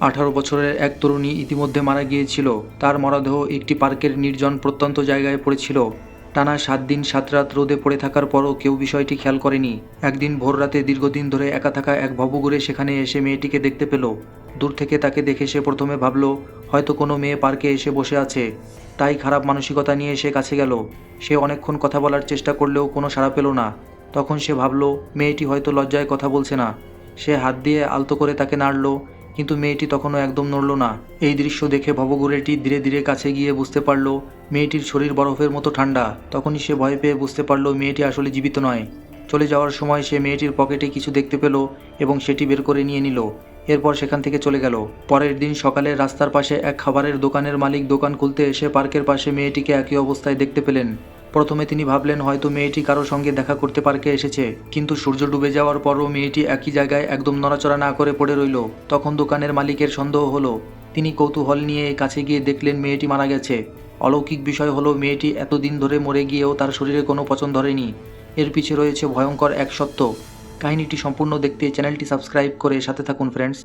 18 বছরের এক তরুণী ইতিমধ্যে মারা গিয়েছিল। তার মরদেহ একটি পার্কের নির্জন প্রত্যন্ত জায়গায় পড়েছিল। টানা 7 দিন 7 রাত রোদে পড়ে থাকার পরও কেউ বিষয়টি খেয়াল করেনি। একদিন ভোররাতে দীর্ঘদিন ধরে একা থাকা এক ভবঘুরে সেখানে এসে মেয়েটিকে দেখতে পেল। দূর থেকে তাকে দেখে সে প্রথমে ভাবল হয়তো কোনো মেয়ে পার্কে এসে বসে আছে, তাই খারাপ মানসিকতা নিয়ে সে কাছে গেল। সে অনেকক্ষণ কথা বলার চেষ্টা করলেও কোনো সাড়া পেল না। তখন সে ভাবল মেয়েটি হয়তো লজ্জায় কথা বলছে না। সে হাত দিয়ে আলতো করে তাকে নাড়ল, কিন্তু মেয়েটি তখনও একদম নড়ল না। এই দৃশ্য দেখে ভবঘুরেটি ধীরে ধীরে কাছে গিয়ে বুঝতে পারল মেয়েটির শরীর বরফের মতো ঠান্ডা। তখনই সে ভয় পেয়ে বুঝতে পারল মেয়েটি আসলে জীবিত নয়। চলে যাওয়ার সময় সে মেয়েটির পকেটে কিছু দেখতে পেল এবং সেটি বের করে নিয়ে নিল। এরপর সেখান থেকে চলে গেল। পরের দিন সকালে রাস্তার পাশে এক খাবারের দোকানের মালিক দোকান খুলতে এসে পার্কের পাশে মেয়েটিকে একই অবস্থায় দেখতে পেলেন। প্রথমে তিনি ভাবলেন হয়তো মেয়েটি কারো সঙ্গে দেখা করতে পার্কে এসেছে, কিন্তু সূর্য ডুবে যাওয়ার পরও মেয়েটি একই জায়গায় একদম নড়াচড়া না করে পড়ে রইল। তখন দোকানের মালিকের সন্দেহ হলো। তিনি কৌতূহল নিয়ে কাছে গিয়ে দেখলেন মেয়েটি মারা গেছে। অলৌকিক বিষয় হলো মেয়েটি এতদিন ধরে মরে গিয়েও তার শরীরে কোনো পচন ধরেনি। এর পিছে রয়েছে ভয়ঙ্কর এক সত্য। কাহিনীটি সম্পূর্ণ দেখতে চ্যানেলটি সাবস্ক্রাইব করে সাথে থাকুন ফ্রেন্ডস।